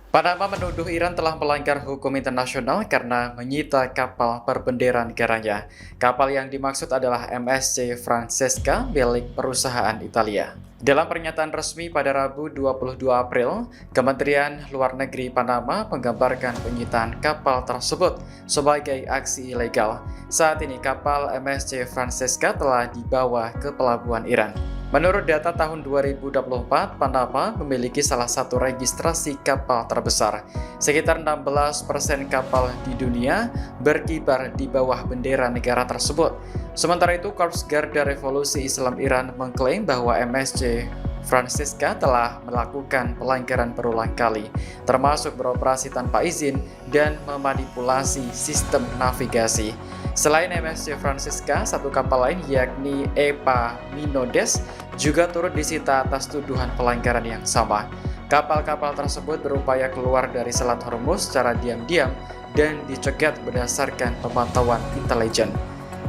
Panama menuduh Iran telah melanggar hukum internasional karena menyita kapal berbendera negaranya. Kapal yang dimaksud adalah MSC Francesca milik perusahaan Italia. Dalam pernyataan resmi pada Rabu 22 April, Kementerian Luar Negeri Panama menggambarkan penyitaan kapal tersebut sebagai aksi ilegal. Saat ini kapal MSC Francesca telah dibawa ke pelabuhan Iran. Menurut data tahun 2024, Panama memiliki salah satu registrasi kapal terbesar. Sekitar 16% kapal di dunia berkibar di bawah bendera negara tersebut. Sementara itu, Korps Garda Revolusi Islam Iran mengklaim bahwa MSC Francesca telah melakukan pelanggaran berulang kali, termasuk beroperasi tanpa izin dan memanipulasi sistem navigasi. Selain MSC Francesca, satu kapal lain yakni EPA Minodes juga turut disita atas tuduhan pelanggaran yang sama. Kapal-kapal tersebut berupaya keluar dari Selat Hormuz secara diam-diam dan dicegat berdasarkan pemantauan intelijen.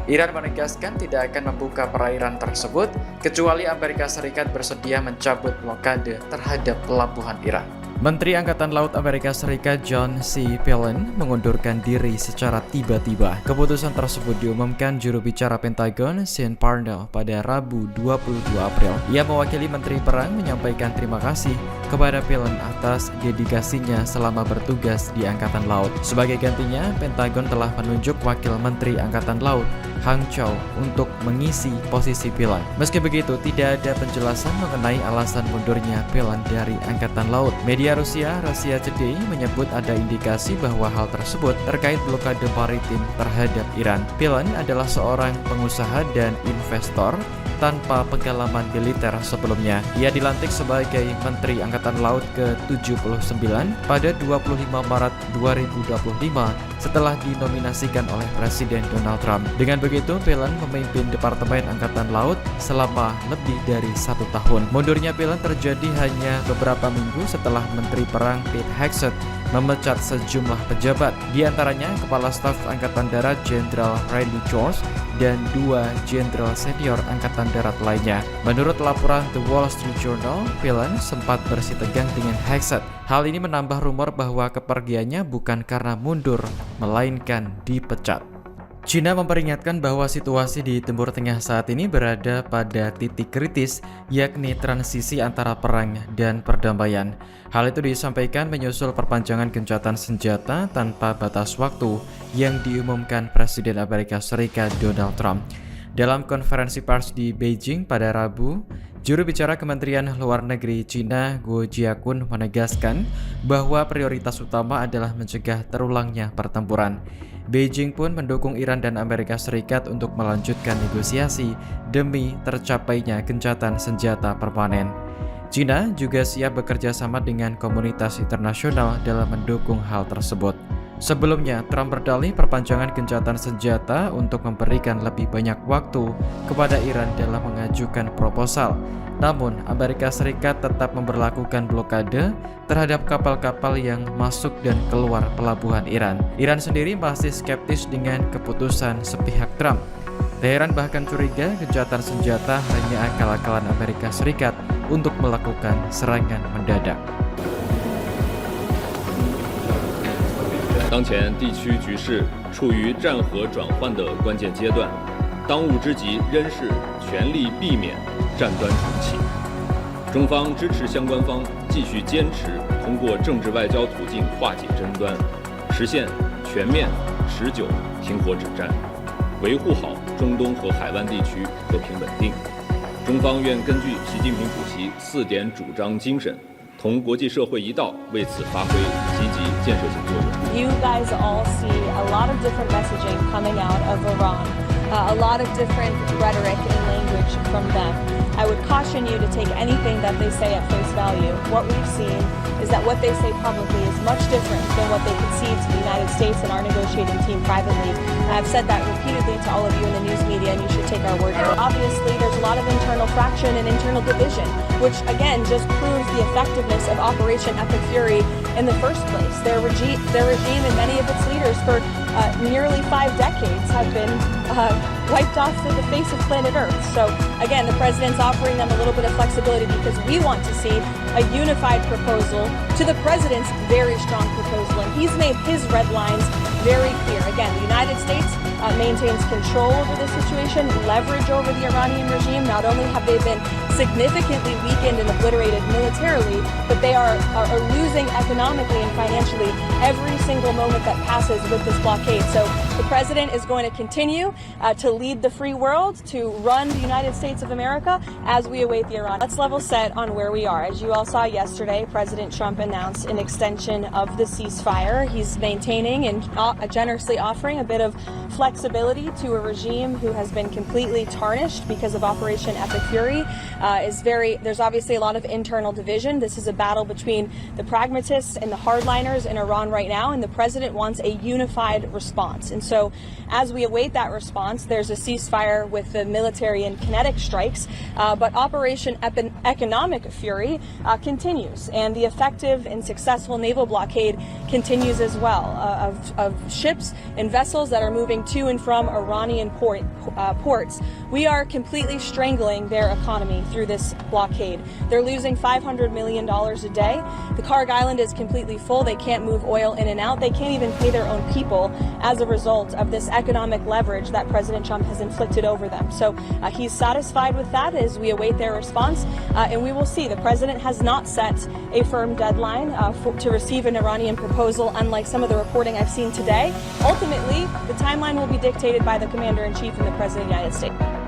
Iran menegaskan tidak akan membuka perairan tersebut kecuali Amerika Serikat bersedia mencabut blokade terhadap pelabuhan Iran. Menteri Angkatan Laut Amerika Serikat John C. Phelan mengundurkan diri secara tiba-tiba. Keputusan tersebut diumumkan juru bicara Pentagon Sean Parnell pada Rabu 22 April. Ia mewakili Menteri Perang menyampaikan terima kasih kepada Phelan atas dedikasinya selama bertugas di Angkatan Laut. Sebagai gantinya, Pentagon telah menunjuk Wakil Menteri Angkatan Laut Hang Chow untuk mengisi posisi Phelan. Meski begitu, tidak ada penjelasan mengenai alasan mundurnya Phelan dari Angkatan Laut. Media Russia Today menyebut ada indikasi bahwa hal tersebut terkait blokade maritim terhadap Iran. Phelan adalah seorang pengusaha dan investor tanpa pengalaman militer sebelumnya. Ia dilantik sebagai Menteri Angkatan Laut ke-79 pada 25 Maret 2025 setelah dinominasikan oleh Presiden Donald Trump. Dengan begitu, Phelan memimpin Departemen Angkatan Laut selama lebih dari 1 tahun. Mundurnya Phelan terjadi hanya beberapa minggu setelah Menteri Perang Pete Hegseth memecat sejumlah pejabat, di antaranya Kepala Staf Angkatan Darat Jenderal Randy George dan 2 jenderal senior Angkatan Darat lainnya. Menurut laporan The Wall Street Journal, Phelan sempat bersitegang dengan Hegseth. Hal ini menambah rumor bahwa kepergiannya bukan karena mundur, melainkan dipecat. China memperingatkan bahwa situasi di Timur Tengah saat ini berada pada titik kritis, yakni transisi antara perang dan perdamaian. Hal itu disampaikan menyusul perpanjangan gencatan senjata tanpa batas waktu yang diumumkan Presiden Amerika Serikat Donald Trump. Dalam konferensi pers di Beijing pada Rabu, juru bicara Kementerian Luar Negeri China Guo Jiakun menegaskan bahwa prioritas utama adalah mencegah terulangnya pertempuran. Beijing pun mendukung Iran dan Amerika Serikat untuk melanjutkan negosiasi demi tercapainya gencatan senjata permanen. China juga siap bekerja sama dengan komunitas internasional dalam mendukung hal tersebut. Sebelumnya, Trump berdalih perpanjangan gencatan senjata untuk memberikan lebih banyak waktu kepada Iran dalam mengajukan proposal. Namun, Amerika Serikat tetap memberlakukan blokade terhadap kapal-kapal yang masuk dan keluar pelabuhan Iran. Iran sendiri masih skeptis dengan keputusan sepihak Trump. Teheran bahkan curiga gencatan senjata hanya akal-akalan Amerika Serikat untuk melakukan serangan mendadak. 当前地区局势处于战和转换的关键阶段，当务之急仍是全力避免战端重启。中方支持相关方继续坚持通过政治外交途径化解争端，实现全面、持久停火止战，维护好中东和海湾地区和平稳定。中方愿根据习近平主席4点主张精神，同国际社会一道，为此发挥积极建设性作用。You guys all see a lot of different messaging coming out of Iran, a lot of different rhetoric and language from them. I would caution you to take anything that they say at face value. What we've seen is that what they say publicly is much different than what they concede to the United States and our negotiating team privately. I've said that repeatedly to all of you in the news media, and you should take our word for it. Obviously, there's a lot of internal fraction and internal division, which again just proves the effectiveness of Operation Epic Fury in the first place. Their regime and many of its leaders for nearly 5 decades have been wiped off the face of planet Earth. So again, the president's offering them a little bit of flexibility because we want to see a unified proposal to the president's very strong proposal. And he's made his red lines very clear. Again, the United States maintains control over the situation, leverage over the Iranian regime. Not only have they been significantly weakened and obliterated militarily, but they are losing economically and financially every single moment that passes with this blockade. So the president is going to continue to lead the free world, to run the United States of America as we await the Iran. Let's level set on where we are. As you all saw yesterday, President Trump announced an extension of the ceasefire. He's maintaining and generously offering a bit of flexibility to a regime who has been completely tarnished because of Operation Epic Fury. There's obviously a lot of internal division. This is a battle between the pragmatists and the hardliners in Iran right now, and the president wants a unified response. And so as we await that response, there's a ceasefire with the military and kinetic strikes, but Operation Economic Fury continues, and the effective and successful naval blockade continues as well of ships and vessels that are moving to and from Iranian ports. We are completely strangling their economy through this blockade. They're losing $500 million a day. The Karg Island is completely full. They can't move oil in and out. They can't even pay their own people as a result of this economic leverage that President Trump has inflicted over them. So he's satisfied with that as we await their response, and we will see. The president has not set a firm deadline to receive an Iranian proposal, unlike some of the reporting I've seen today. Ultimately, the timeline will be dictated by the commander-in-chief and the president of the United States.